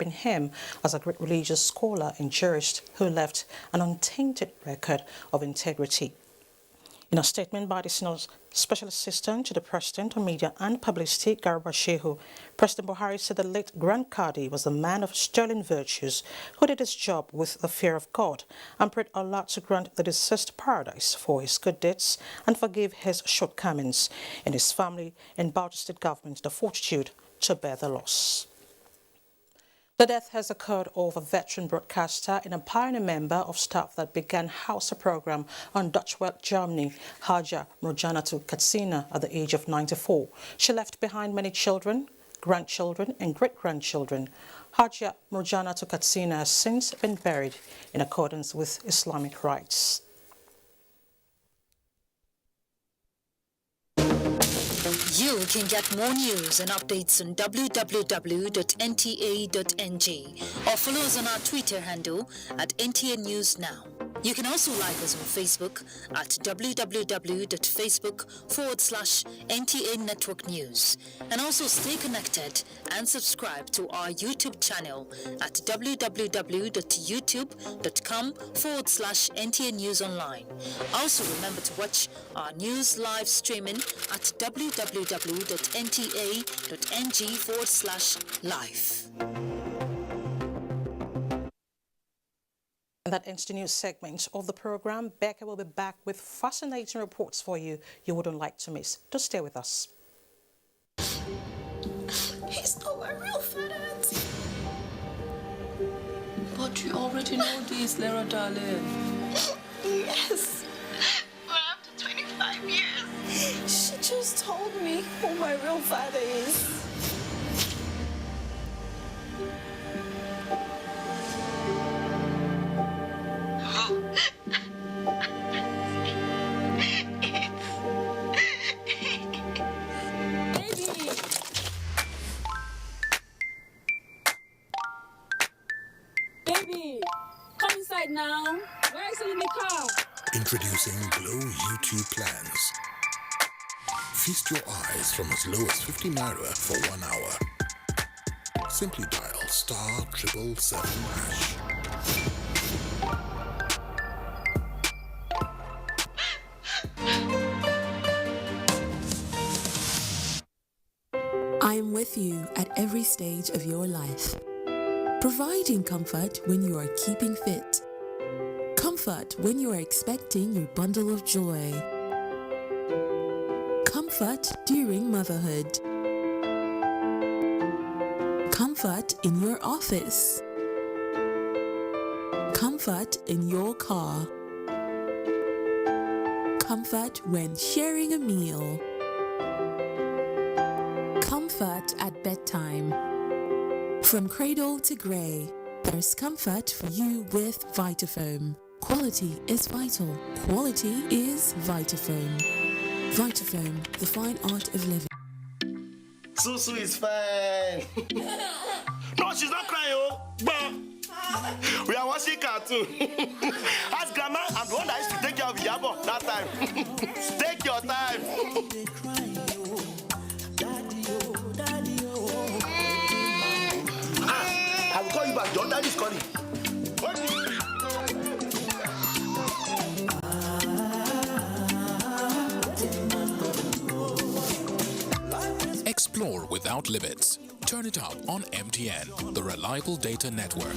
him as a great religious scholar and jurist who left an untainted record of integrity. In a statement by the Synod's Special Assistant to the President on Media and Publicity, Garba Shehu, President Buhari said the late Grand Qadi was a man of sterling virtues who did his job with the fear of God and prayed Allah to grant the deceased paradise for his good deeds and forgive his shortcomings, and his family and Bauchi State government the fortitude to bear the loss. The death has occurred of a veteran broadcaster and a pioneer member of staff that began Hausa program on Dutch Welt, Germany, Hajah Morjan to Katsina at the age of 94. She left behind many children, grandchildren and great-grandchildren. Hajah Morjan to Katsina has since been buried in accordance with Islamic rites. You can get more news and updates on www.nta.ng or follow us on our Twitter handle at NTA News Now. You can also like us on Facebook at www.facebook.com/NTA Network News, and also stay connected and subscribe to our YouTube channel at www.youtube.com/NTA News Online. Also remember to watch our news live streaming at www.nta.ng/live. And that ends the news segment of the program. Becca will be back with fascinating reports for you wouldn't like to miss. Just stay with us. He's not my real father. But you already know this, Lara darling. Yes. But after 25 years, She just told me who my real father is. Baby, come inside now. Where is it in the car? Introducing Glow YouTube plans. Feast your eyes from as low as 50 naira for 1 hour. Simply dial *777#. I am with you at every stage of your life, providing comfort when you are keeping fit, comfort when you are expecting your bundle of joy, comfort during motherhood, comfort in your office, comfort in your car, comfort when sharing a meal, comfort at bedtime. From cradle to grey, there's comfort for you with Vitafoam. Quality is vital. Quality is Vitafoam. Vitafoam, the fine art of living. Susu is fine. No, she's not crying, oh. But we are watching cartoon. Ask grandma, I'm the one that used to take care of Yabo that time. Take your time. I will call you back. Your dad is calling. Explore without limits. Turn it up on MTN, the reliable data network.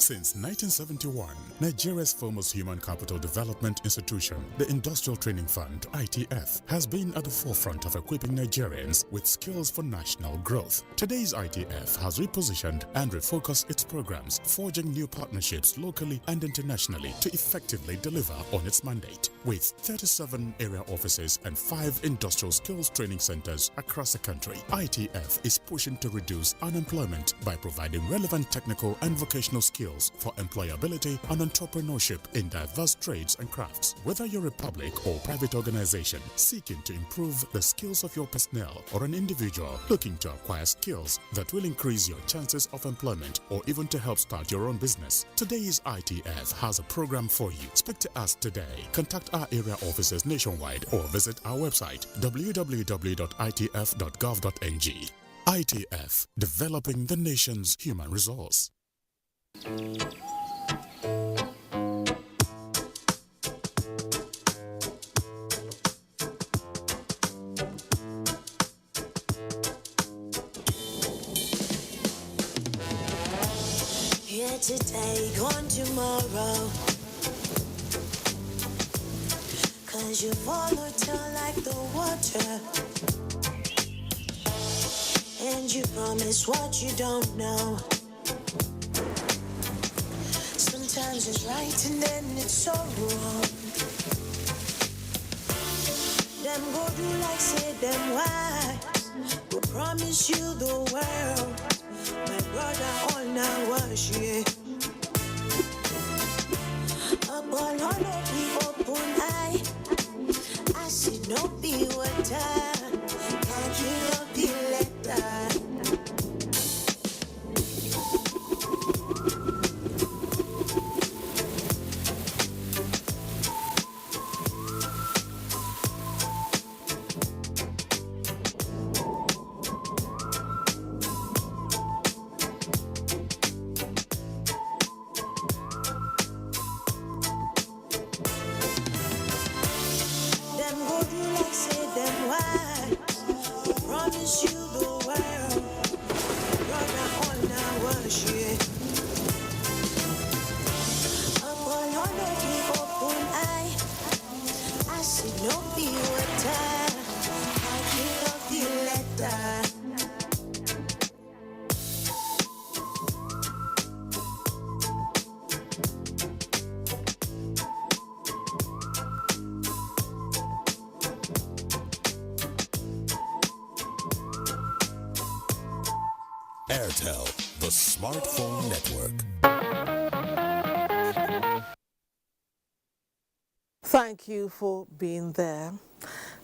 Since 1971, Nigeria's foremost human capital development institution, the Industrial Training Fund, ITF, has been at the forefront of equipping Nigerians with skills for national growth. Today's ITF has repositioned and refocused its programs, forging new partnerships locally and internationally to effectively deliver on its mandate. With 37 area offices and 5 industrial skills training centers across the country, ITF is pushing to reduce unemployment by providing relevant technical and vocational skills skills for employability and entrepreneurship in diverse trades and crafts. Whether you're a public or private organization seeking to improve the skills of your personnel or an individual looking to acquire skills that will increase your chances of employment or even to help start your own business, today's ITF has a program for you. Speak to us today. Contact our area offices nationwide or visit our website www.itf.gov.ng. ITF, developing the nation's human resource. Here today, gone tomorrow. 'Cause you volatile like the water. And you promise what you don't know. Sometimes it's right and then it's so wrong. Them go do like say them why. Who promise you the world. My brother all now was yeah. Up all of the open eye. I see no be water. Can't you love the letter? Airtel, the smartphone network. Thank you for being there.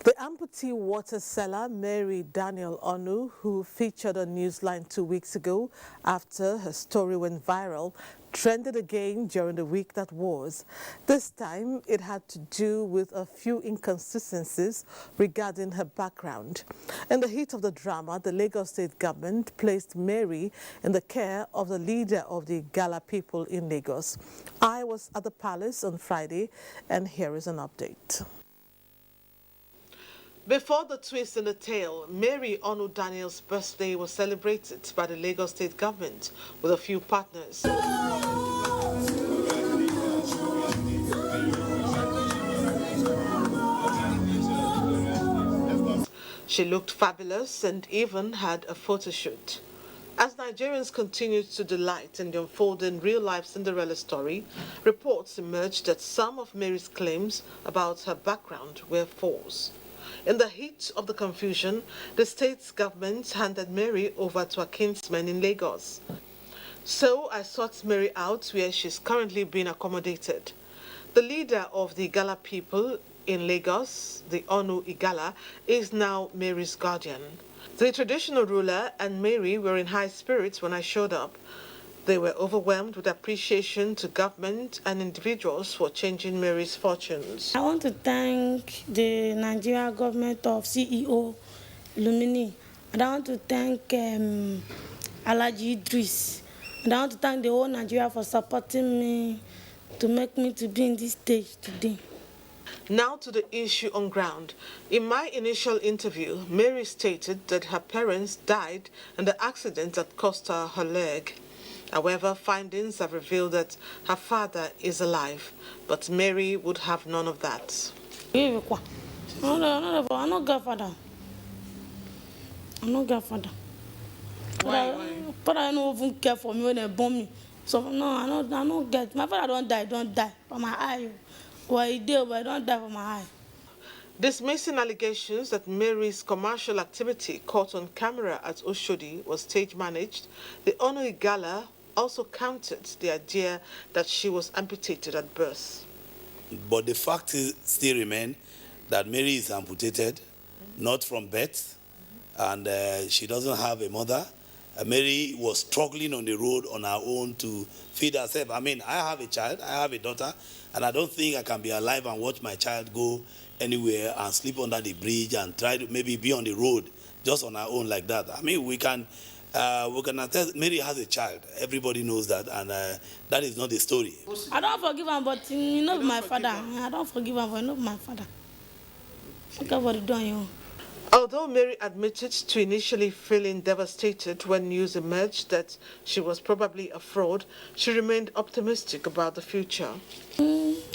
The amputee water seller Mary Daniel Onu, who featured on Newsline 2 weeks ago after her story went viral, trended again during the week that was. This time, it had to do with a few inconsistencies regarding her background. In the heat of the drama, the Lagos State government placed Mary in the care of the leader of the Igala people in Lagos. I was at the palace on Friday, and here is an update. Before the twist in the tale, Mary Onu Daniel's birthday was celebrated by the Lagos State government with a few partners. She looked fabulous and even had a photo shoot. As Nigerians continued to delight in the unfolding real-life Cinderella story, reports emerged that some of Mary's claims about her background were false. In the heat of the confusion, the state's government handed Mary over to her kinsmen in Lagos. So I sought Mary out where she's currently being accommodated. The leader of the Igala people in Lagos, the Onu Igala, is now Mary's guardian. The traditional ruler and Mary were in high spirits when I showed up. They were overwhelmed with appreciation to government and individuals for changing Mary's fortunes. I want to thank the Nigerian government of CEO Lumini. And I want to thank Alhaji Idris. And I want to thank the whole Nigeria for supporting me to make me to be in this stage today. Now to the issue on ground. In my initial interview, Mary stated that her parents died in the accident that cost her her leg. However, findings have revealed that her father is alive, but Mary would have none of that. I'm not godfather. I'm not godfather. Why? But I don't even care for me when they bomb me. So no, I don't get. My father don't die from my eye. Well, he did, but I don't die from my eye. Dismissing allegations that Mary's commercial activity caught on camera at Oshodi was stage-managed, the Onu Igala also countered the idea that she was amputated at birth. But the fact still remains that Mary is amputated, not from birth, and she doesn't have a mother. Mary was struggling on the road on her own to feed herself. I mean, I have a child, I have a daughter, and I don't think I can be alive and watch my child go anywhere and sleep under the bridge and try to maybe be on the road just on her own like that. I mean, we can attest, Mary has a child. Everybody knows that, and that is not the story. I don't forgive him, but you know my father. I don't forgive him, but you know my father. Okay, what are you doing? Although Mary admitted to initially feeling devastated when news emerged that she was probably a fraud, she remained optimistic about the future.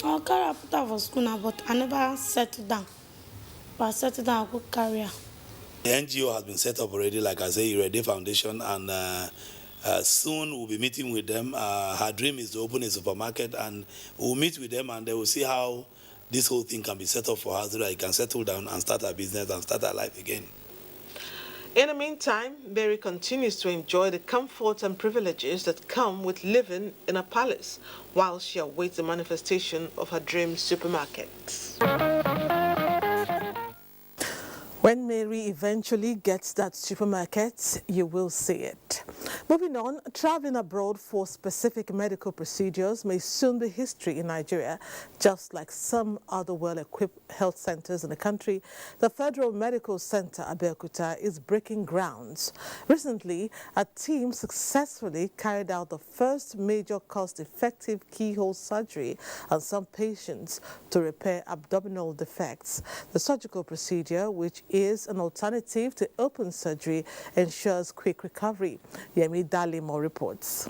I'll carry her put her for school now, but I never settled down. But I settled down, I'll go carry her. The NGO has been set up already, like I say, Irede Foundation, and soon we'll be meeting with them. Her dream is to open a supermarket, and we'll meet with them, and they will see how this whole thing can be set up for her so that she can settle down and start her business and start her life again. In the meantime, Mary continues to enjoy the comforts and privileges that come with living in a palace while she awaits the manifestation of her dream supermarket. When Mary eventually gets that supermarket, you will see it. Moving on, traveling abroad for specific medical procedures may soon be history in Nigeria. Just like some other well-equipped health centers in the country, the Federal Medical Center, Abeokuta, is breaking grounds. Recently, a team successfully carried out the first major cost-effective keyhole surgery on some patients to repair abdominal defects. The surgical procedure, which is an alternative to open surgery, ensures quick recovery. Yemi Dalimo reports.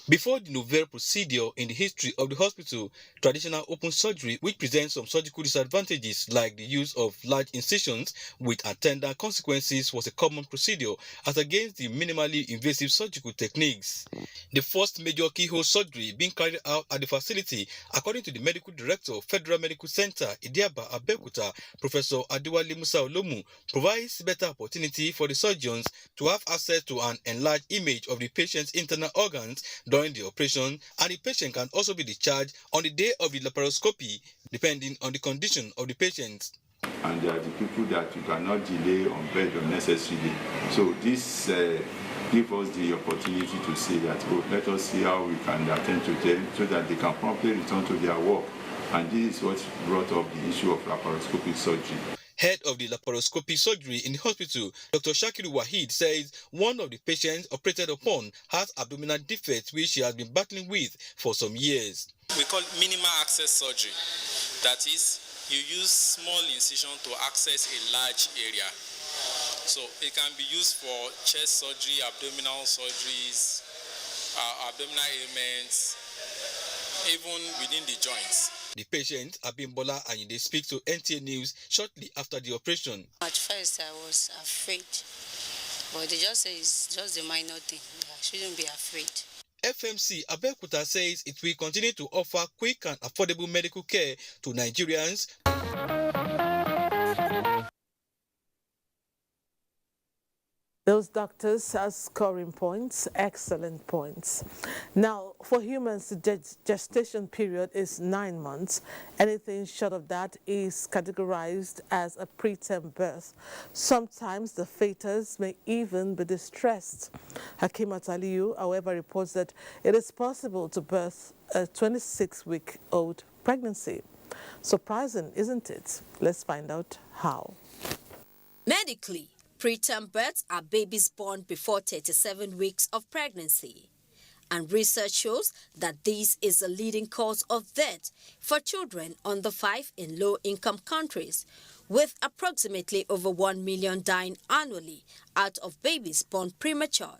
Before the novel procedure in the history of the hospital, traditional open surgery, which presents some surgical disadvantages like the use of large incisions with attendant consequences, was a common procedure as against the minimally invasive surgical techniques. The first major keyhole surgery being carried out at the facility, according to the medical director of Federal Medical Center, Idiaba Abeokuta, Professor Adewale Musa Olomu, provides better opportunity for the surgeons to have access to an enlarged image of the patient's internal organs during the operation, and the patient can also be discharged on the day of the laparoscopy, depending on the condition of the patient. And there are the people that you cannot delay on bed unnecessarily. So this gives us the opportunity to say that, let us see how we can attend to them so that they can promptly return to their work. And this is what brought up the issue of laparoscopic surgery. Head of the laparoscopy surgery in the hospital, Dr. Shakiru Wahid, says one of the patients operated upon has abdominal defects which she has been battling with for some years. We call it minimal access surgery. That is, you use small incision to access a large area. So it can be used for chest surgery, abdominal surgeries, abdominal ailments, even within the joints. The patient, Abimbola Ayinde, speaks to NTA News shortly after the operation. At first, I was afraid, but they just say it's just a minor thing. I shouldn't be afraid. FMC Abeokuta says it will continue to offer quick and affordable medical care to Nigerians. Those doctors are scoring points, excellent points. Now, for humans, the gestation period is 9 months. Anything short of that is categorized as a preterm birth. Sometimes the fetus may even be distressed. Hakimat Aliyu, however, reports that it is possible to birth a 26-week-old pregnancy. Surprising, isn't it? Let's find out how. Medically, preterm births are babies born before 37 weeks of pregnancy. And research shows that this is a leading cause of death for children under 5 in low-income countries, with approximately over 1 million dying annually out of babies born premature.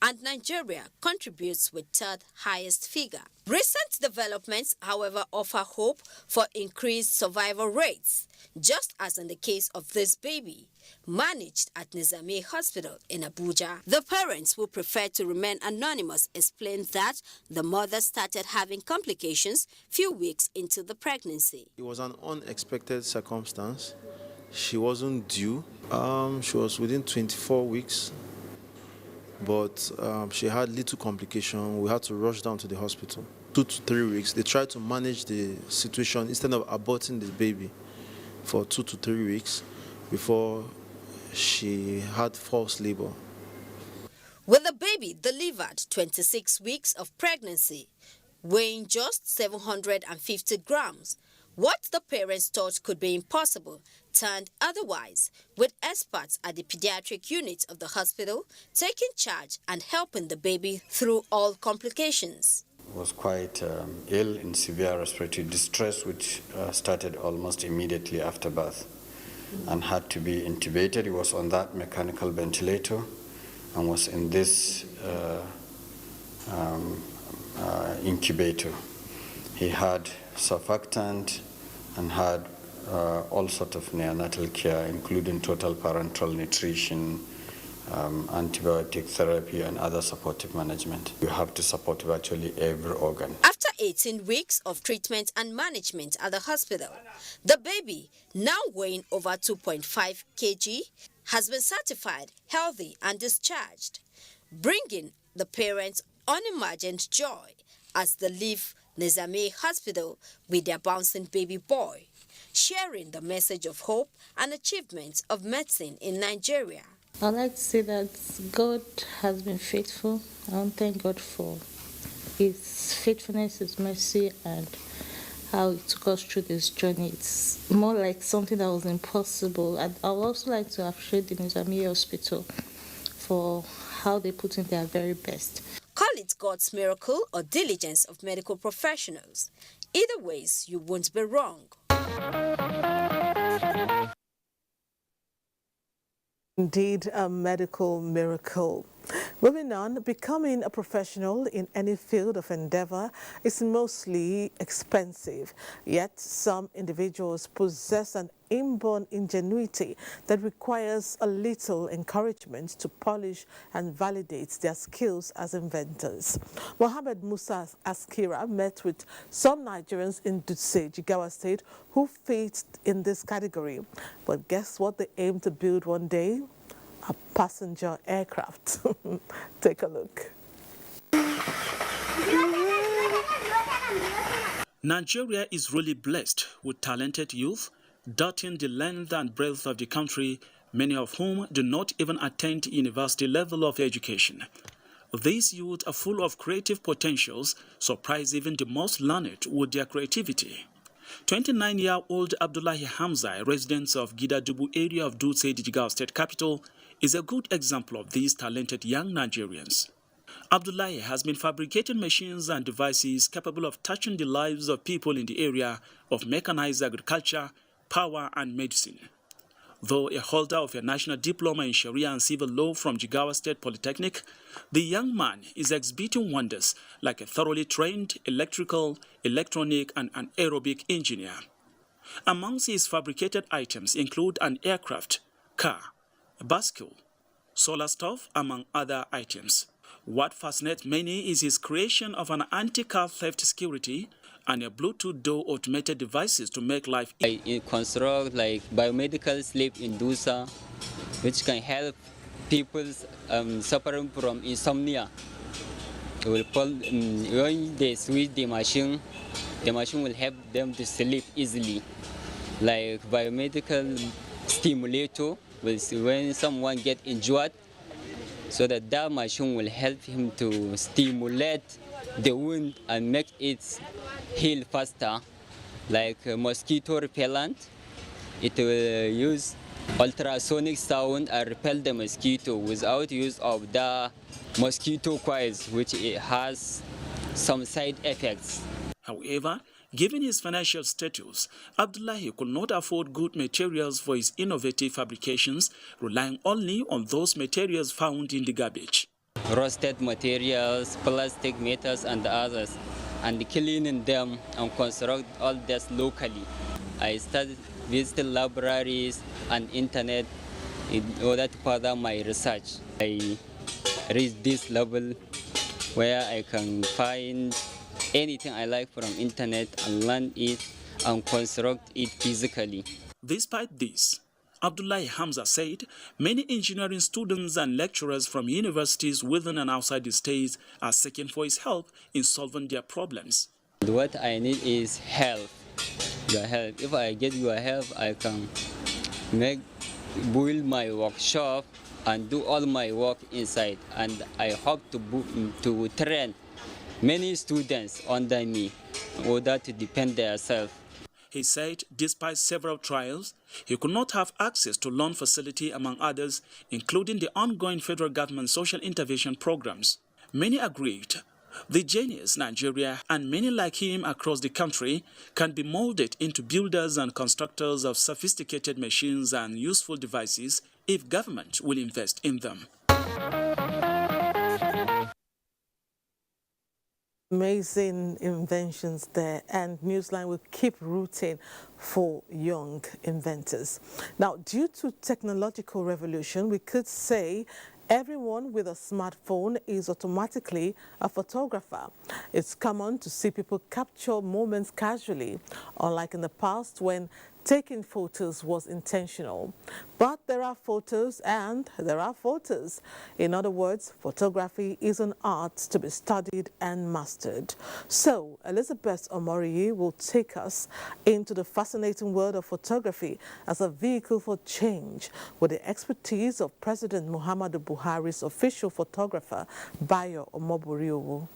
And Nigeria contributes with third highest figure. Recent developments, however, offer hope for increased survival rates, just as in the case of this baby, managed at Nizami Hospital in Abuja. The parents, who prefer to remain anonymous, explained that the mother started having complications few weeks into the pregnancy. It was an unexpected circumstance. She wasn't due. She was within 24 weeks. but she had little complication. We had to rush down to the hospital. 2 to 3 weeks. They tried to manage the situation instead of aborting the baby for 2 to 3 weeks before she had false labor. With the baby delivered 26 weeks of pregnancy, weighing just 750 grams, what the parents thought could be impossible turned otherwise, with experts at the pediatric unit of the hospital taking charge and helping the baby through all complications. Was quite ill in severe respiratory distress, which started almost immediately after birth and had to be intubated. He was on that mechanical ventilator and was in this incubator. He had surfactant and had all sorts of neonatal care, including total parenteral nutrition, antibiotic therapy, and other supportive management. You have to support virtually every organ. After 18 weeks of treatment and management at the hospital, the baby, now weighing over 2.5 kg, has been certified healthy and discharged, bringing the parents unimagined joy as they leave Nizami Hospital with their bouncing baby boy, sharing the message of hope and achievements of medicine in Nigeria. I'd like to say that God has been faithful. I want to thank God for His faithfulness, His mercy, and how He took us through this journey. It's more like something that was impossible. I would also like to appreciate the Nizami Hospital for how they put in their very best. Call it God's miracle or diligence of medical professionals. Either ways, you won't be wrong. Indeed, a medical miracle. Moving on, becoming a professional in any field of endeavor is mostly expensive, yet some individuals possess an inborn ingenuity that requires a little encouragement to polish and validate their skills as inventors. Mohammed Musa Askira met with some Nigerians in Dutse, Jigawa State, who fit in this category. But guess what they aim to build one day? A passenger aircraft. Take a look. Nigeria is really blessed with talented youth dotting the length and breadth of the country, many of whom do not even attend university level of education. These youth are full of creative potentials, surprise even the most learned with their creativity. 29-year-old Abdullahi Hamza, a resident of Gidadubu area of Dutse, the Jigawa State capital, is a good example of these talented young Nigerians. Abdullahi has been fabricating machines and devices capable of touching the lives of people in the area of mechanized agriculture, power and medicine. Though a holder of a national diploma in Sharia and civil law from Jigawa State Polytechnic, the young man is exhibiting wonders like a thoroughly trained electrical, electronic and an aerobic engineer. Amongst his fabricated items include an aircraft, car, a bicycle, solar stove, among other items. What fascinates many is his creation of an anti-car theft security and a Bluetooth door automated devices to make life easy. I construct like biomedical sleep inducer, which can help people suffering from insomnia. It will when they switch the machine will help them to sleep easily. Like biomedical stimulator, when someone get injured, so that machine will help him to stimulate the wound and make it heal faster. Like mosquito repellent, it will use ultrasonic sound and repel the mosquito without use of the mosquito coils, which it has some side effects. However, given his financial status, Abdullahi could not afford good materials for his innovative fabrications, relying only on those materials found in the garbage. Roasted materials, plastic metals and others, and cleaning them and construct all this locally. I started visiting libraries and internet in order to further my research. I reached this level where I can find anything I like from internet and learn it and construct it physically. Despite this, Abdullahi Hamza said many engineering students and lecturers from universities within and outside the states are seeking for his help in solving their problems. What I need is help. Your help. If I get your help, I can build my workshop and do all my work inside. And I hope to train many students under me in order to depend themselves. He said despite several trials, he could not have access to loan facility among others, including the ongoing federal government social intervention programs. Many agreed the genius Nigeria and many like him across the country can be molded into builders and constructors of sophisticated machines and useful devices if government will invest in them. Amazing inventions there, and Newsline will keep rooting for young inventors. Now, due to technological revolution, we could say everyone with a smartphone is automatically a photographer. It's common to see people capture moments casually, unlike in the past when taking photos was intentional. But there are photos and there are photos. In other words, photography is an art to be studied and mastered. So, Elizabeth Omoriyi will take us into the fascinating world of photography as a vehicle for change with the expertise of President Muhammadu Buhari's official photographer, Bayo Omoboriowo.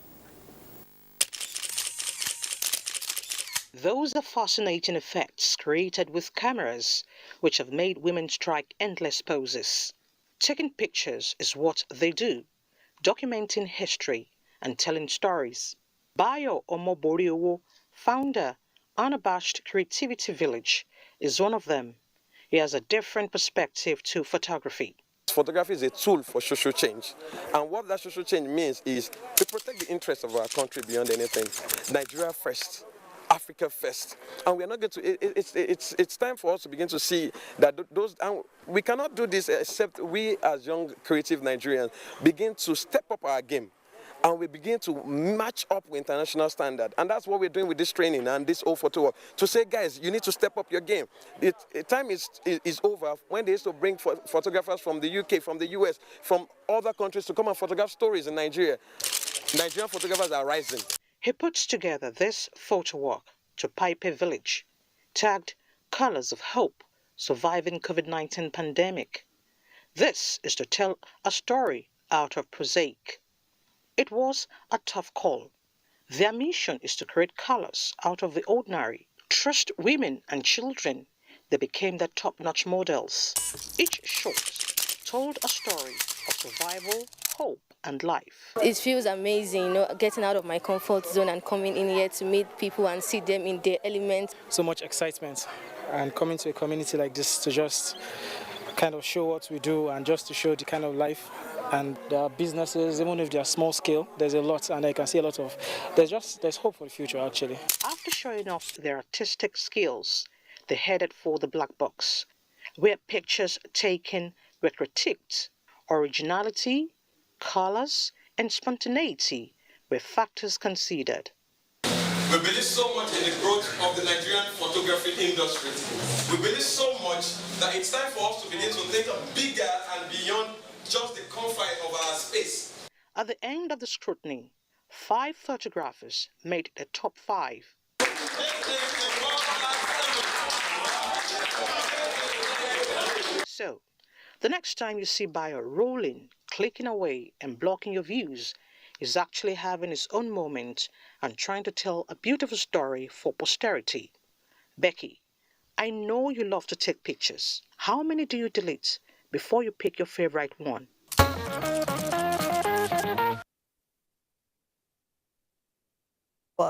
Those are fascinating effects created with cameras, which have made women strike endless poses. Taking pictures is what they do, documenting history and telling stories. Bayo Omoboriowo, founder, Unabashed Creativity Village, is one of them. He has a different perspective to photography. Photography is a tool for social change, and what that social change means is to protect the interests of our country beyond anything. Nigeria first, Africa first, and we are not going to. It's time for us to begin to see that those. And we cannot do this except we, as young creative Nigerians, begin to step up our game. And we begin to match up with international standard. And that's what we're doing with this training and this whole photo work. To say, guys, you need to step up your game. Time is over when they used to bring photographers from the UK, from the US, from other countries to come and photograph stories in Nigeria. Nigerian photographers are rising. He puts together this photo walk to Pipe Village, tagged Colors of Hope, Surviving COVID-19 Pandemic. This is to tell a story out of prosaic. It was a tough call. Their mission is to create colors out of the ordinary. Trust women and children. They became their top-notch models. Each shot told a story of survival, hope, and life. It feels amazing, getting out of my comfort zone and coming in here to meet people and see them in their element. So much excitement, and coming to a community like this to just kind of show what we do and just to show the kind of life. And there are businesses, even if they are small scale, there's a lot, and I can see a lot of, there's hope for the future, actually. After showing off their artistic skills, they headed for the black box, where pictures taken were critiqued. Originality, colors, and spontaneity were factors considered. We believe so much in the growth of the Nigerian photography industry. We believe so much that it's time for us to begin to think bigger and beyond just the confine of our space. At the end of the scrutiny, 5 photographers made the top 5. So, the next time you see Bayo rolling, clicking away, and blocking your views, he's actually having his own moment and trying to tell a beautiful story for posterity. Becky, I know you love to take pictures. How many do you delete before you pick your favorite one?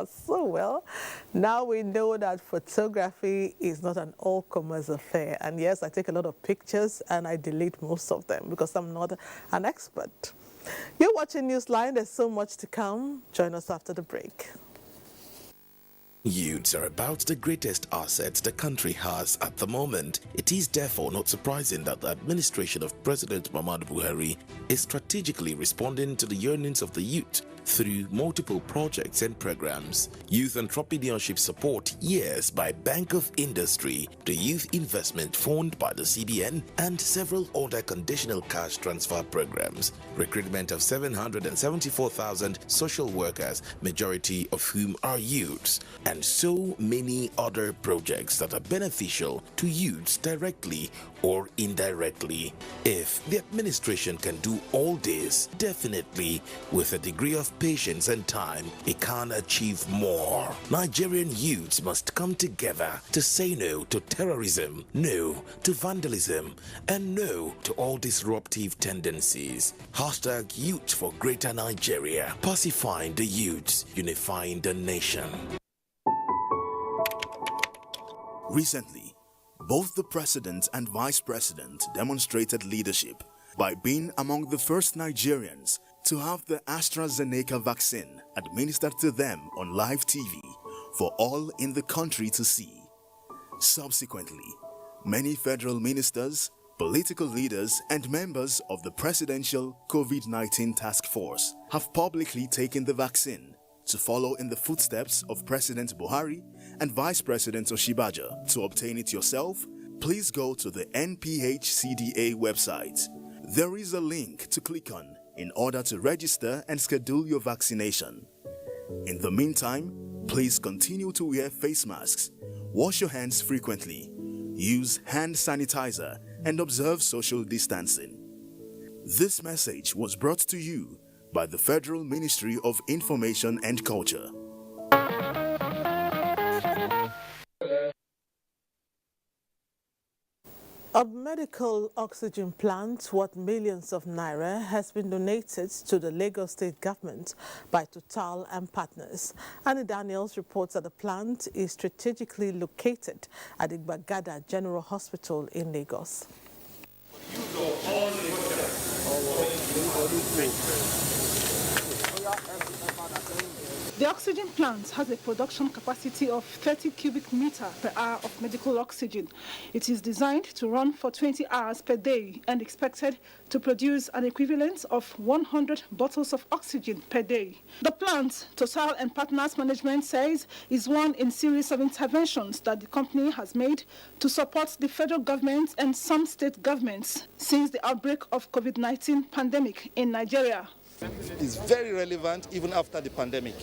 So well, now we know that photography is not an all-comers affair. And yes, I take a lot of pictures and I delete most of them because I'm not an expert. You're watching Newsline. There's so much to come. Join us after the break. Youths are about the greatest assets the country has at the moment. It is therefore not surprising that the administration of President Muhammadu Buhari is strategically responding to the yearnings of the youth through multiple projects and programs. Youth entrepreneurship support years by Bank of Industry, the Youth Investment Fund by the CBN, and several other conditional cash transfer programs. Recruitment of 774,000 social workers, majority of whom are youths, and so many other projects that are beneficial to youths directly or indirectly. If the administration can do all this, definitely with a degree of patience and time, it can achieve more. Nigerian youths must come together to say no to terrorism, no to vandalism, and no to all disruptive tendencies. Hashtag Youth for Greater Nigeria. Pacifying the youths, unifying the nation. Recently, both the president and vice president demonstrated leadership by being among the first Nigerians to have the AstraZeneca vaccine administered to them on live TV for all in the country to see. Subsequently, many federal ministers, political leaders, and members of the Presidential COVID-19 Task Force have publicly taken the vaccine to follow in the footsteps of President Buhari and Vice President Oshibaja. To obtain it yourself, please go to the NPHCDA website. There is a link to click on in order to register and schedule your vaccination. In the meantime, please continue to wear face masks, wash your hands frequently, use hand sanitizer, and observe social distancing. This message was brought to you by the Federal Ministry of Information and Culture. A medical oxygen plant worth millions of naira has been donated to the Lagos State government by Total and partners. Annie Daniels reports that the plant is strategically located at the Gbagada General Hospital in Lagos. The oxygen plant has a production capacity of 30 cubic meter per hour of medical oxygen. It is designed to run for 20 hours per day and expected to produce an equivalent of 100 bottles of oxygen per day. The plant, Total and Partners Management says, is one in series of interventions that the company has made to support the federal government and some state governments since the outbreak of COVID-19 pandemic in Nigeria. Is very relevant even after the pandemic.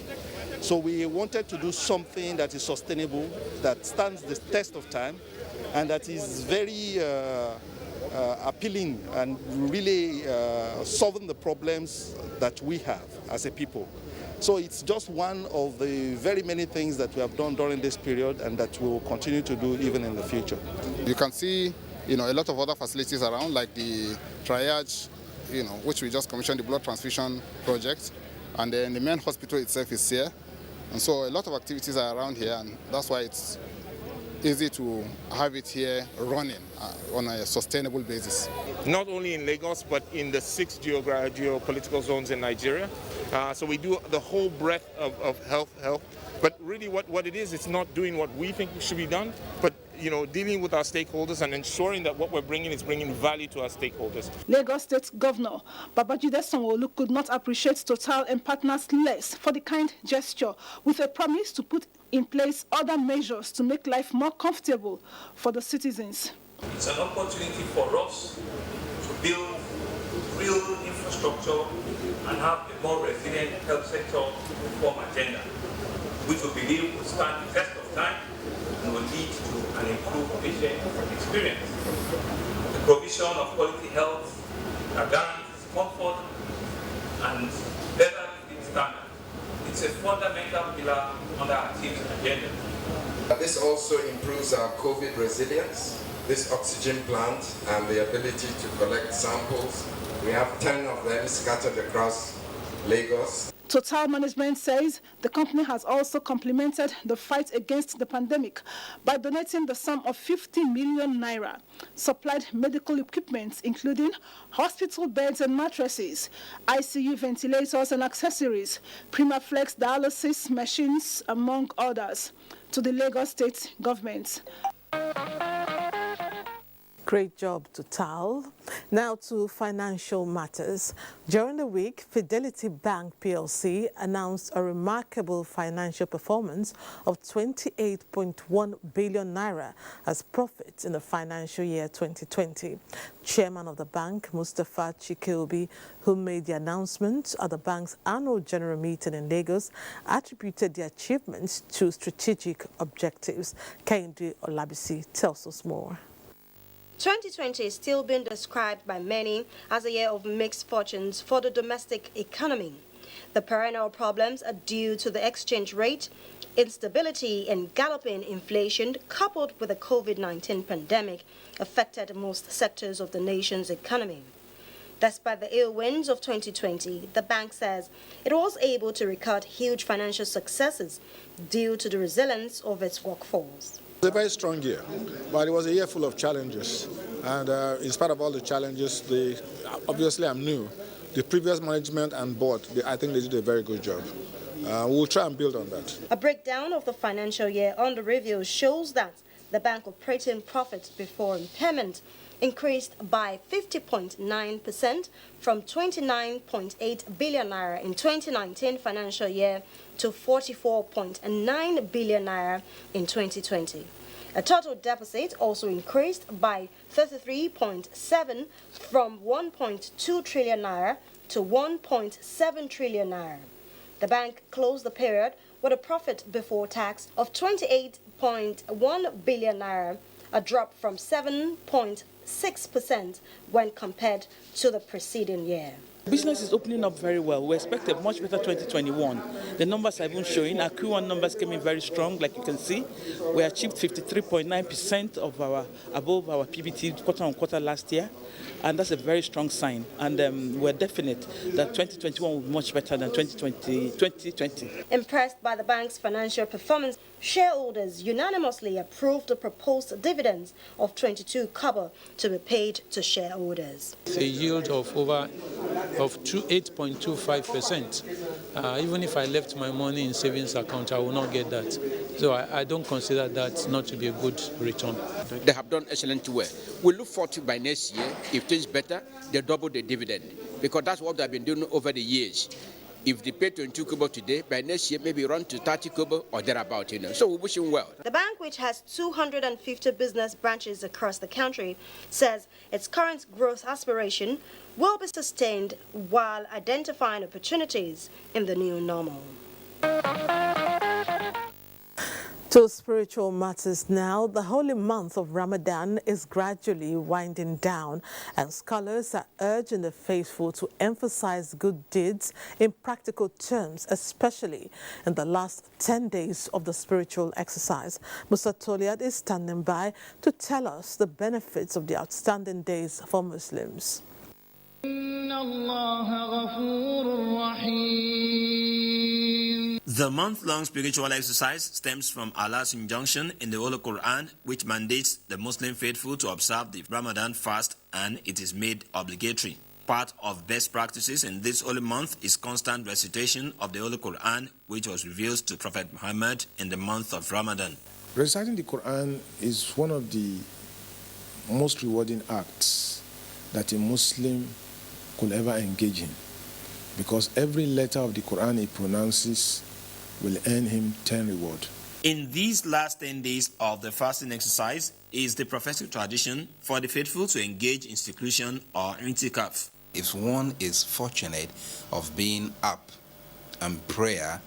So we wanted to do something that is sustainable, that stands the test of time, and that is very appealing and really solving the problems that we have as a people. So it's just one of the very many things that we have done during this period and that we will continue to do even in the future. You can see, a lot of other facilities around, like the triage, which we just commissioned, the blood transfusion project, and then the main hospital itself is here. And so a lot of activities are around here, and that's why it's easy to have it here running on a sustainable basis. Not only in Lagos, but in the 6 geopolitical zones in Nigeria. So we do the whole breadth of health. But really what it is, it's not doing what we think should be done, but dealing with our stakeholders and ensuring that what we're bringing is bringing value to our stakeholders. Lagos State Governor Babajide Sanwo-Olu could not appreciate Total and Partners less for the kind gesture, with a promise to put in place other measures to make life more comfortable for the citizens. It's an opportunity for us to build real infrastructure and have a more resilient health sector reform agenda, which we believe will stand the test of time and will lead to an improved patient experience. The provision of quality health that guarantees comfort and better living standards. It's a fundamental pillar on our team's agenda. This also improves our COVID resilience. This oxygen plant and the ability to collect samples. We have 10 of them scattered across Lagos. Total Management says the company has also complemented the fight against the pandemic by donating the sum of 50 million naira, supplied medical equipment including hospital beds and mattresses, ICU ventilators and accessories, Primaflex dialysis machines, among others, to the Lagos State government. Great job, Total. Now to financial matters. During the week, Fidelity Bank PLC announced a remarkable financial performance of 28.1 billion naira as profits in the financial year 2020. Chairman of the bank, Mustapha Chikeobi, who made the announcement at the bank's annual general meeting in Lagos, attributed the achievements to strategic objectives. Kehinde Olabisi tells us more. 2020 is still being described by many as a year of mixed fortunes for the domestic economy. The perennial problems are due to the exchange rate, instability and galloping inflation coupled with the COVID-19 pandemic affected most sectors of the nation's economy. Despite the ill winds of 2020, the bank says it was able to record huge financial successes due to the resilience of its workforce. It was a very strong year, but it was a year full of challenges. And in spite of all the challenges, obviously I'm new. The previous management and board, I think they did a very good job. We'll try and build on that. A breakdown of the financial year on the review shows that the bank operating profits before impairment increased by 50.9% from 29.8 billion naira in 2019 financial year to 44.9 billion naira in 2020. A total deficit also increased by 33.7% from 1.2 trillion naira to 1.7 trillion naira. The bank closed the period with a profit before tax of 28.1 billion naira, a drop from 7.6% when compared to the preceding year. Business is opening up very well. We expect a much better 2021. The numbers are even showing. Our Q1 numbers came in very strong, like you can see. We achieved 53.9% of above our PBT quarter on quarter last year, and that's a very strong sign. And we're definite that 2021 will be much better than 2020. Impressed by the bank's financial performance, shareholders unanimously approved the proposed dividends of 22 kobo to be paid to shareholders. A yield of 8.25%. Even if I left my money in savings account, I will not get that. So I don't consider that not to be a good return. They have done excellent work. We look forward to by next year, if things better, they double the dividend, because that's what they've been doing over the years. If they pay 22 kobo today, by next year maybe run to 30 kobo or thereabout, So we wish him well. The bank, which has 250 business branches across the country, says its current growth aspiration will be sustained while identifying opportunities in the new normal. To spiritual matters now, the holy month of Ramadan is gradually winding down, and scholars are urging the faithful to emphasize good deeds in practical terms, especially in the last 10 days of the spiritual exercise. Musa Toliad is standing by to tell us the benefits of the outstanding days for Muslims. The month-long spiritual exercise stems from Allah's injunction in the Holy Quran, which mandates the Muslim faithful to observe the Ramadan fast, and it is made obligatory. Part of best practices in this holy month is constant recitation of the Holy Quran, which was revealed to Prophet Muhammad in the month of Ramadan. Reciting the Quran is one of the most rewarding acts that a Muslim could ever engage in, because every letter of the Quran he pronounces will earn him 10 reward. In these last 10 days of the fasting exercise is the prophetic tradition for the faithful to engage in seclusion or intikaf. If one is fortunate of being up and prayer,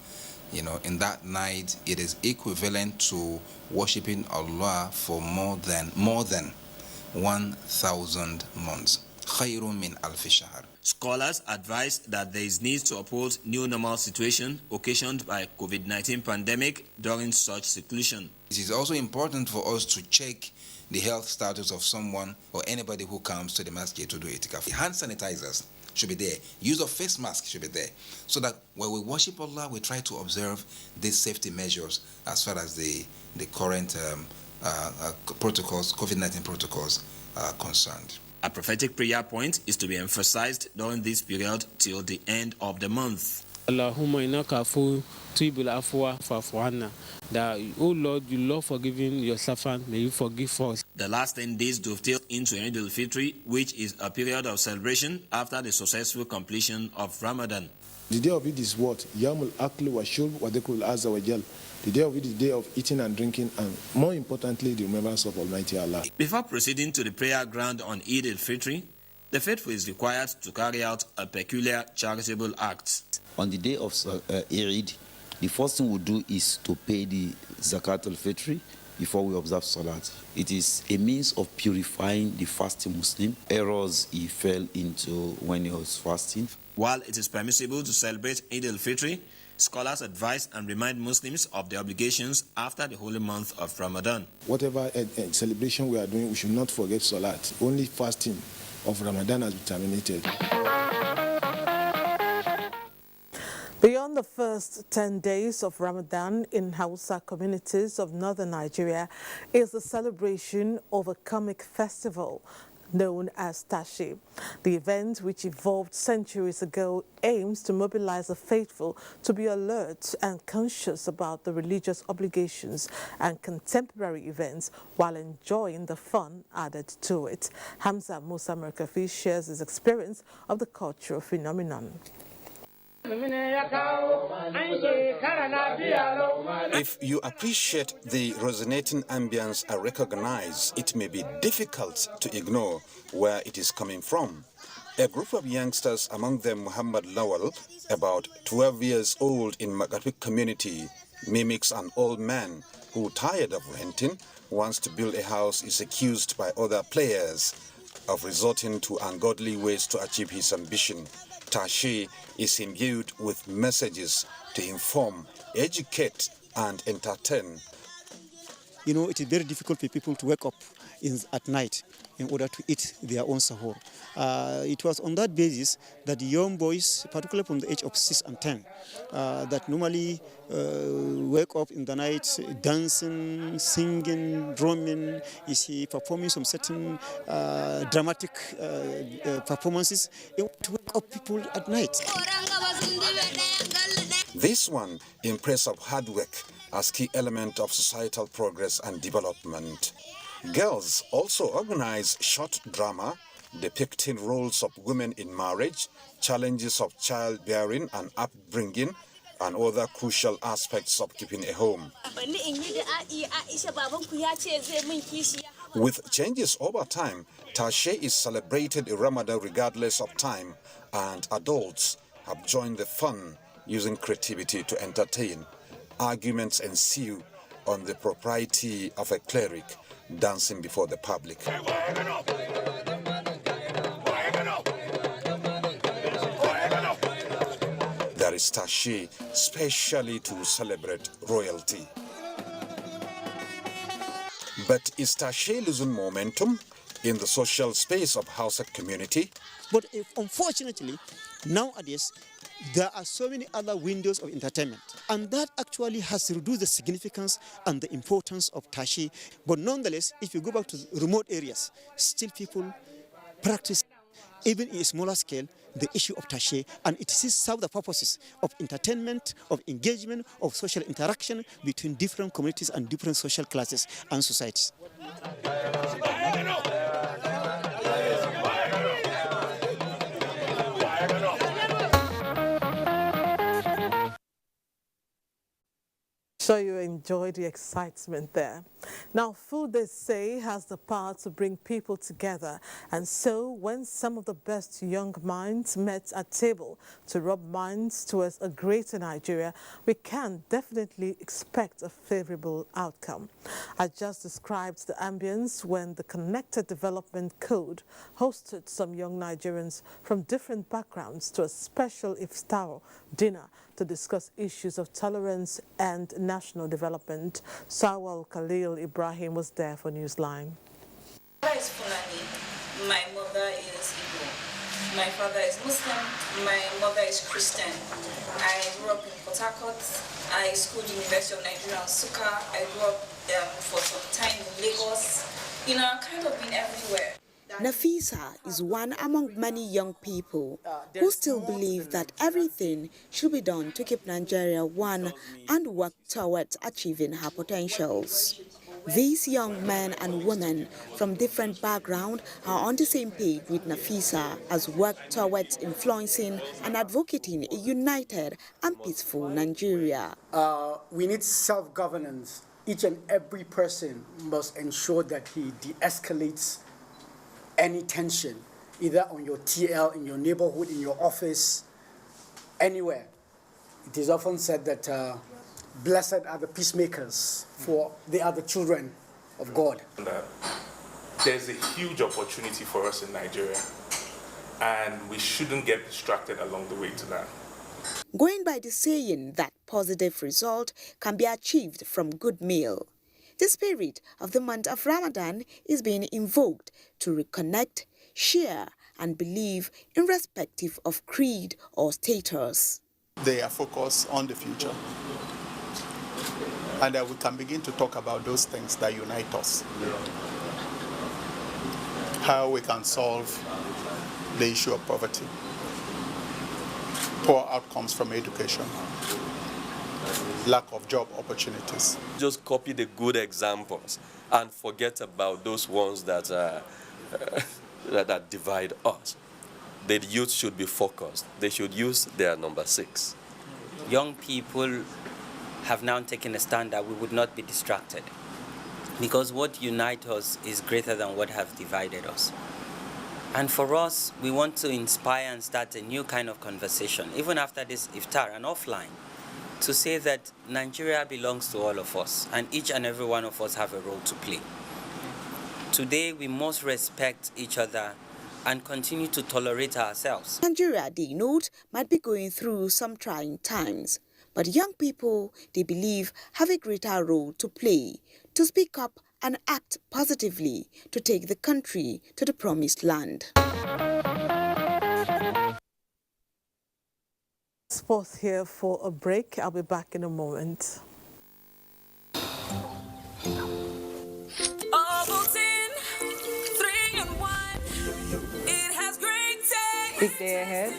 in that night, it is equivalent to worshiping Allah for more than 1,000 months. Khayrun min alfi shahr. Scholars advise that there is need to uphold new normal situation occasioned by COVID-19 pandemic during such seclusion. It is also important for us to check the health status of someone or anybody who comes to the masjid to do itikaf. Hand sanitizers should be there. Use of face masks should be there. So that when we worship Allah, we try to observe these safety measures as far as the current protocols, COVID-19 protocols are concerned. A prophetic prayer point is to be emphasized during this period till the end of the month. Allahumma innaka afu tuhibbul afwa fa'fu anna. That, oh Lord, you love forgiving your servant, may you forgive us. The last 10 days dovetail into Eid al-Fitr, which is a period of celebration after the successful completion of Ramadan. The day of it is what? Yamul Akli wa Shurb wa Dhikrul Azza wa Jal. The day of it is the day of eating and drinking, and more importantly, the remembrance of Almighty Allah. Before proceeding to the prayer ground on Eid al-Fitr, the faithful is required to carry out a peculiar charitable act. On the day of Eid, the first thing we do is to pay the Zakat al-Fitr before we observe Salat. It is a means of purifying the fasting Muslim, errors he fell into when he was fasting. While it is permissible to celebrate Eid al-Fitr, scholars advise and remind Muslims of their obligations after the holy month of Ramadan. Whatever celebration we are doing, we should not forget Salat. Only fasting of Ramadan has been terminated. Beyond the first 10 days of Ramadan in Hausa communities of northern Nigeria is the celebration of a comic festival known as Tashi. The event, which evolved centuries ago, aims to mobilize the faithful to be alert and conscious about the religious obligations and contemporary events while enjoying the fun added to it. Hamza Musa Merkafi shares his experience of the cultural phenomenon. If you appreciate the resonating ambience I recognize, it may be difficult to ignore where it is coming from. A group of youngsters, among them Muhammad Lawal, about 12 years old in Magapik community, mimics an old man who, tired of renting, wants to build a house, is accused by other players of resorting to ungodly ways to achieve his ambition. Tashi is imbued with messages to inform, educate, and entertain. You know, it is very difficult for people to wake up at night in order to eat their own sahur. It was on that basis that the young boys, particularly from the age of 6 and 10, that normally wake up in the night dancing, singing, drumming, performing some certain dramatic performances to wake up people at night. This one impressed of hard work as key element of societal progress and development. Girls also organize short drama depicting roles of women in marriage, challenges of childbearing and upbringing, and other crucial aspects of keeping a home. With changes over time, Tashi is celebrated in Ramadan regardless of time, and adults have joined the fun using creativity to entertain. Arguments ensue on the propriety of a cleric dancing before the public. There is Tashi, specially to celebrate royalty. But is Tashi losing momentum in the social space of Hausa community? But unfortunately, nowadays, there are so many other windows of entertainment, and that actually has reduced the significance and the importance of Tashi. But nonetheless, if you go back to remote areas, still people practice, even in a smaller scale, the issue of Tashi, and it serves the purposes of entertainment, of engagement, of social interaction between different communities and different social classes and societies. So you enjoy the excitement there. Now, food, they say, has the power to bring people together. And so when some of the best young minds met at table to rub minds towards a greater Nigeria, we can definitely expect a favorable outcome. I just described the ambience when the Connected Development Code hosted some young Nigerians from different backgrounds to a special Iftar dinner to discuss issues of tolerance and national development. Sawal Khalil Ibrahim was there for Newsline. My father is Fulani. My mother is Igbo. My father is Muslim. My mother is Christian. I grew up in Port Harcourt. I schooled University of Nigeria in Suka. I grew up for some time in Lagos. You know, I've kind of been everywhere. Nafisa is one among many young people who still believe that everything should be done to keep Nigeria one and work towards achieving her potentials. These young men and women from different backgrounds are on the same page with Nafisa as work towards influencing and advocating a united and peaceful Nigeria. We need self-governance. Each and every person must ensure that he de-escalates any tension, either on your TL, in your neighborhood, in your office, anywhere. It is often said that blessed are the peacemakers, for they are the children of God. There's a huge opportunity for us in Nigeria, and we shouldn't get distracted along the way to that. Going by the saying that positive result can be achieved from good meal, the spirit of the month of Ramadan is being invoked to reconnect, share, and believe irrespective of creed or status. They are focused on the future, and we can begin to talk about those things that unite us. How we can solve the issue of poverty, poor outcomes from education, lack of job opportunities. Just copy the good examples and forget about those ones that that divide us. The youth should be focused. They should use their number 6. Young people have now taken a stand that we would not be distracted, because what unites us is greater than what has divided us. And for us, we want to inspire and start a new kind of conversation, even after this Iftar and offline, to say that Nigeria belongs to all of us, and each and every one of us have a role to play. Today, we must respect each other and continue to tolerate ourselves. Nigeria, they note, might be going through some trying times, but young people, they believe, have a greater role to play, to speak up and act positively to take the country to the promised land. Sports here for a break. I'll be back in a moment. Big day ahead.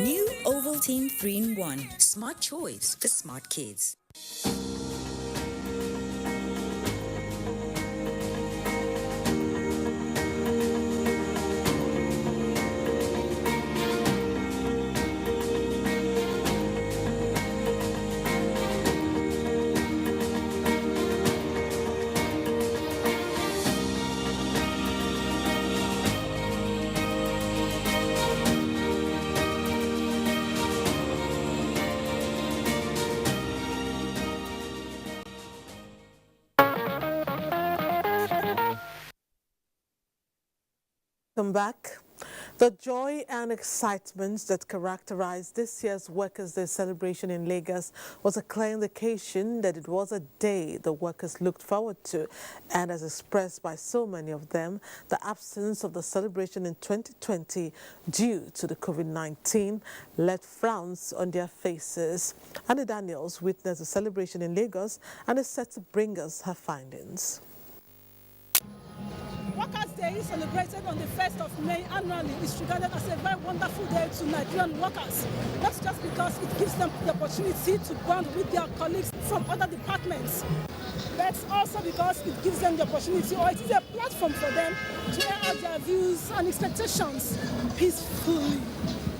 New Ovaltine 3-in-1. Smart choice for smart kids. Welcome back. The joy and excitement that characterized this year's Workers' Day celebration in Lagos was a clear indication that it was a day the workers looked forward to, and as expressed by so many of them, the absence of the celebration in 2020 due to the COVID-19 left frowns on their faces. Annie Daniels witnessed the celebration in Lagos and is set to bring us her findings. Workers' Day, celebrated on the 1st of May annually, is regarded as a very wonderful day to Nigerian workers. Not just because it gives them the opportunity to bond with their colleagues from other departments, but also because it gives them the opportunity, or it is a platform for them to air out their views and expectations peacefully.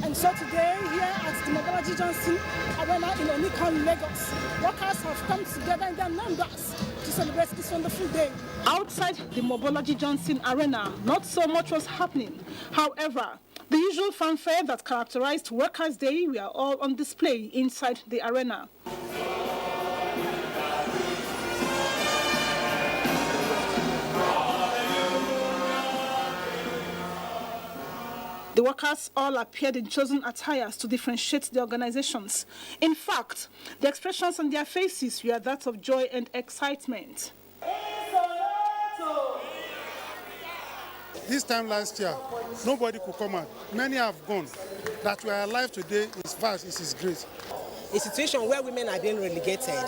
And so today, here at the Mobolaji Johnson Arena in Onikon, Lagos, workers have come together in their numbers to celebrate this wonderful day. Outside the Mobolaji Johnson Arena, not so much was happening. However, the usual fanfare that characterized Workers' Day were all on display inside the arena. The workers all appeared in chosen attires to differentiate the organizations. In fact, the expressions on their faces were that of joy and excitement. This time last year, nobody could come out. Many have gone. That we are alive today is vast, it is great. A situation where women are being relegated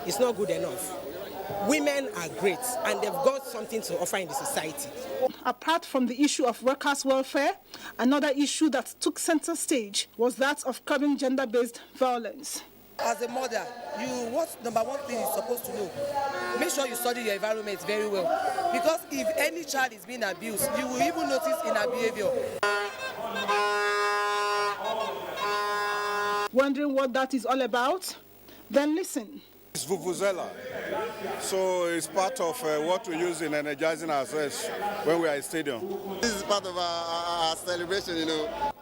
is not good enough. Women are great and they've got something to offer in the society. Apart from the issue of workers' welfare, another issue that took center stage was that of curbing gender-based violence. As a mother, what number one thing you're supposed to know? Make sure you study your environment very well. Because if any child is being abused, you will even notice in her behavior. Wondering what that is all about? Then listen. It's Vuvuzela. So it's part of what we use in energizing ourselves when we are in stadium. This is part of our celebration, you know.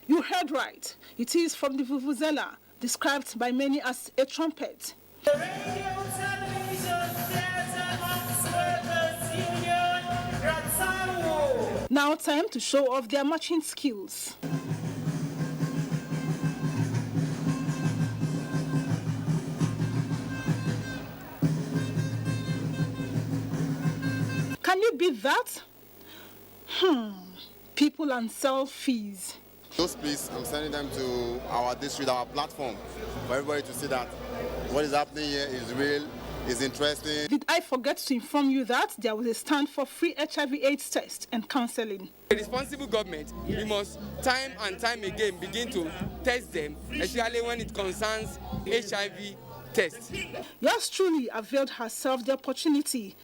You heard right. It is from the Vuvuzela, described by many as a trumpet. Now time to show off their marching skills. Can you beat that? People and selfies. Those please, I'm sending them to our district, our platform, for everybody to see that what is happening here is real, is interesting. Did I forget to inform you that there was a stand for free HIV/AIDS test and counseling? A responsible government, we must time and time again begin to test them, especially when it concerns HIV tests. Yours truly availed herself the opportunity.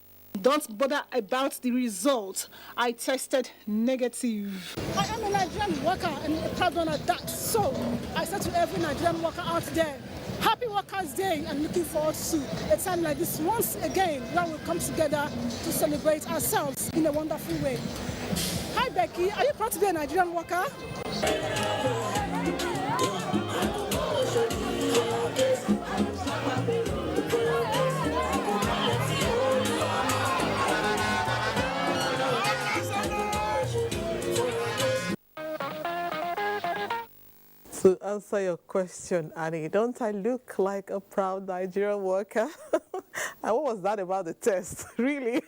Don't bother about the result. I tested negative. I am a Nigerian worker and a proud one at that. So I said to every Nigerian worker out there, Happy Workers' Day, and looking forward to a time like this once again when we come together to celebrate ourselves in a wonderful way. Hi Becky, are you proud to be a Nigerian worker? To answer your question, Annie, don't I look like a proud Nigerian worker? And what was that about the test, really?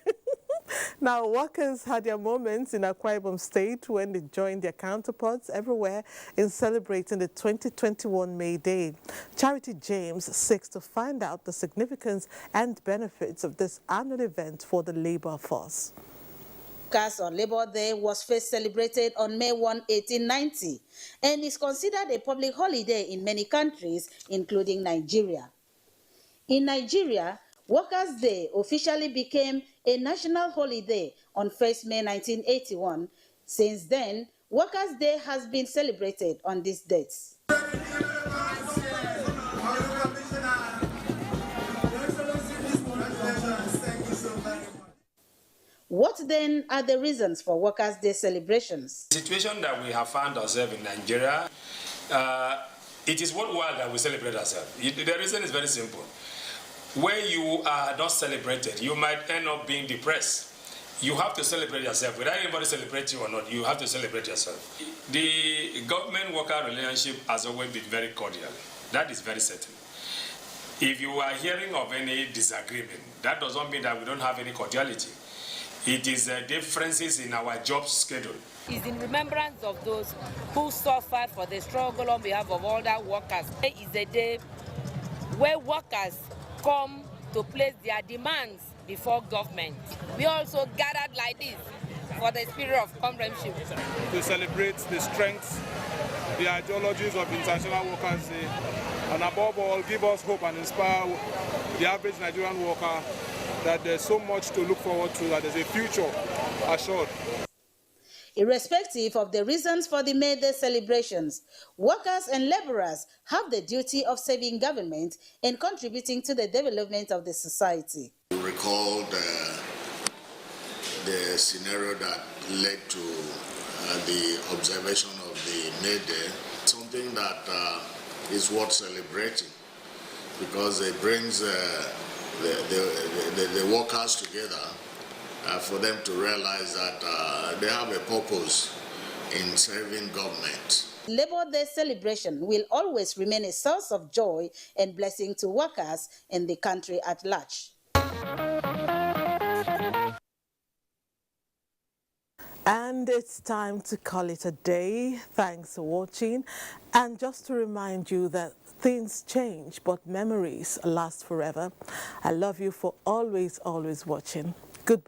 Now, workers had their moments in Akwa Ibom State when they joined their counterparts everywhere in celebrating the 2021 May Day. Charity James seeks to find out the significance and benefits of this annual event for the labor force. Workers on Labor Day was first celebrated on May 1, 1890, and is considered a public holiday in many countries, including Nigeria. In Nigeria, Workers' Day officially became a national holiday on 1st May 1981. Since then, Workers' Day has been celebrated on these dates. What then are the reasons for Workers' Day celebrations? The situation that we have found ourselves in Nigeria, it is worthwhile that we celebrate ourselves. The reason is very simple. Where you are not celebrated, you might end up being depressed. You have to celebrate yourself. Whether anybody celebrates you or not, you have to celebrate yourself. The government-worker relationship has always been very cordial. That is very certain. If you are hearing of any disagreement, that doesn't mean that we don't have any cordiality. It is differences in our job schedule. It's in remembrance of those who suffered for the struggle on behalf of all the workers. It is a day where workers come to place their demands before government. We also gathered like this for the spirit of comradeship. To celebrate the strengths, the ideologies of International Workers' Day, and above all, give us hope and inspire the average Nigerian worker that there's so much to look forward to, that there's a future assured. Irrespective of the reasons for the May Day celebrations, workers and laborers have the duty of serving government and contributing to the development of the society. You recall the scenario that led to the observation of the May Day, something that is worth celebrating because it brings the workers together for them to realize that they have a purpose in serving government. Labor Day celebration will always remain a source of joy and blessing to workers and the country at large. And it's time to call it a day. Thanks for watching. And just to remind you that things change, but memories last forever. I love you for always watching. Goodbye.